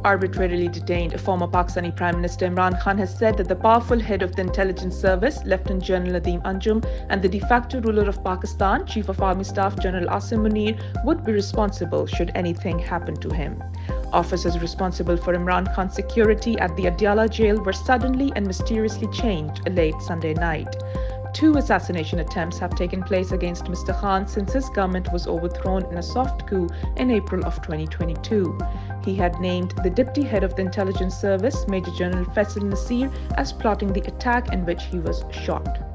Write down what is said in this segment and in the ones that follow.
Arbitrarily detained, former Pakistani Prime Minister Imran Khan has said that the powerful head of the intelligence service, Lieutenant General Nadeem Anjum, and the de facto ruler of Pakistan, Chief of Army Staff General Asim Munir, would be responsible should anything happen to him. Officers responsible for Imran Khan's security at the Adiala jail were suddenly and mysteriously changed late Sunday night. 2 assassination attempts have taken place against Mr. Khan since his government was overthrown in a soft coup in April of 2022. He had named the deputy head of the intelligence service, Major General Faisal Nasir, as plotting the attack in which he was shot.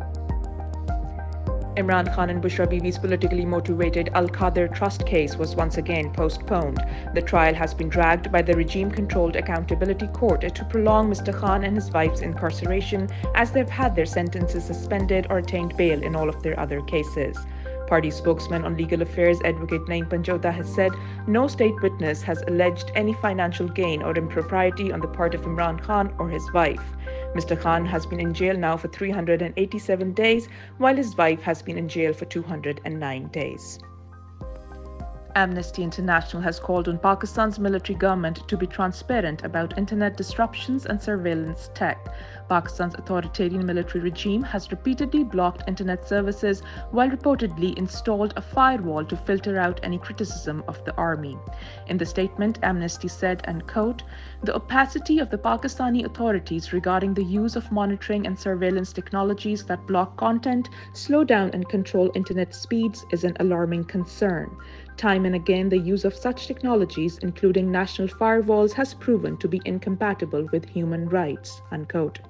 Imran Khan and Bushra Bibi's politically motivated Al-Qadr trust case was once again postponed. The trial has been dragged by the regime-controlled Accountability Court to prolong Mr. Khan and his wife's incarceration as they've had their sentences suspended or attained bail in all of their other cases. Party spokesman on legal affairs Advocate Naeem Panjota has said no state witness has alleged any financial gain or impropriety on the part of Imran Khan or his wife. Mr. Khan has been in jail now for 387 days, while his wife has been in jail for 209 days. Amnesty International has called on Pakistan's military government to be transparent about internet disruptions and surveillance tech. Pakistan's authoritarian military regime has repeatedly blocked internet services while reportedly installed a firewall to filter out any criticism of the army. In the statement, Amnesty said, and quote, "The opacity of the Pakistani authorities regarding the use of monitoring and surveillance technologies that block content, slow down and control internet speeds is an alarming concern. Time and again, the use of such technologies, including national firewalls, has proven to be incompatible with human rights," unquote.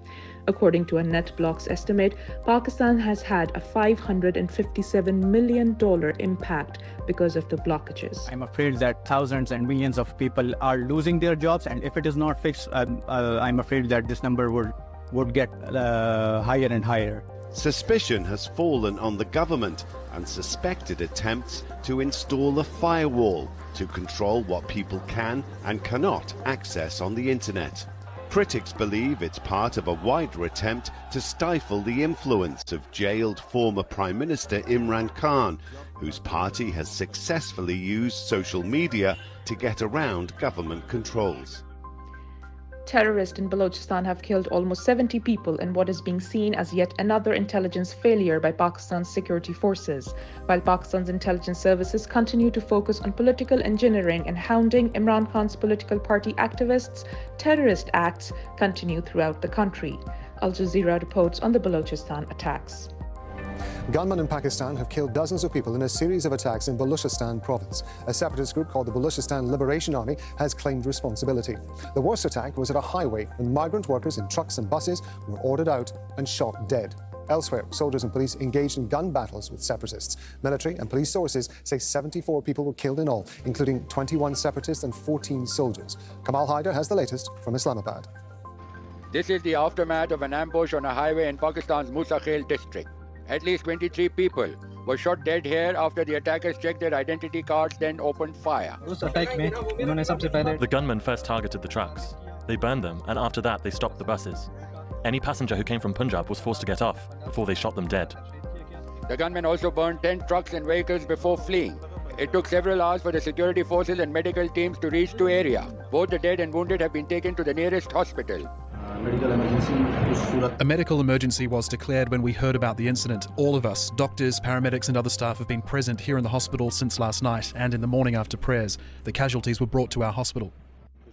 According to a NetBlocks estimate, Pakistan has had a $557 million impact because of the blockages. I'm afraid that thousands and millions of people are losing their jobs, and if it is not fixed, I'm afraid that this number would get higher and higher. Suspicion has fallen on the government and suspected attempts to install a firewall to control what people can and cannot access on the internet. Critics believe it's part of a wider attempt to stifle the influence of jailed former Prime Minister Imran Khan, whose party has successfully used social media to get around government controls. Terrorists in Baluchistan have killed almost 70 people in what is being seen as yet another intelligence failure by Pakistan's security forces. While Pakistan's intelligence services continue to focus on political engineering and hounding Imran Khan's political party activists, terrorist acts continue throughout the country. Al Jazeera reports on the Baluchistan attacks. Gunmen in Pakistan have killed dozens of people in a series of attacks in Baluchistan province. A separatist group called the Baluchistan Liberation Army has claimed responsibility. The worst attack was at a highway when migrant workers in trucks and buses were ordered out and shot dead. Elsewhere, soldiers and police engaged in gun battles with separatists. Military and police sources say 74 people were killed in all, including 21 separatists and 14 soldiers. Kamal Haider has the latest from Islamabad. This is the aftermath of an ambush on a highway in Pakistan's Musa Khel district. At least 23 people were shot dead here after the attackers checked their identity cards, then opened fire. The gunmen first targeted the trucks. They burned them, and after that they stopped the buses. Any passenger who came from Punjab was forced to get off before they shot them dead. The gunmen also burned 10 trucks and vehicles before fleeing. It took several hours for the security forces and medical teams to reach the area. Both the dead and wounded have been taken to the nearest hospital. A medical emergency was declared when we heard about the incident. All of us, doctors, paramedics and other staff, have been present here in the hospital since last night and in the morning after prayers. The casualties were brought to our hospital.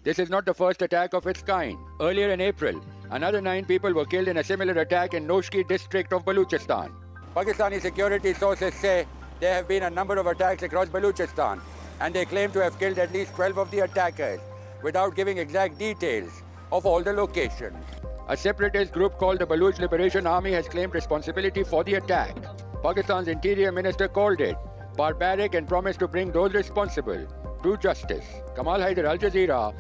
This is not the first attack of its kind. Earlier in April, another 9 people were killed in a similar attack in Noshki district of Baluchistan. Pakistani security sources say there have been a number of attacks across Baluchistan, and they claim to have killed at least 12 of the attackers, without giving exact details of all the locations. A separatist group called the Baluch Liberation Army has claimed responsibility for the attack. Pakistan's interior minister called it barbaric and promised to bring those responsible to justice. Kamal Haider, Al Jazeera.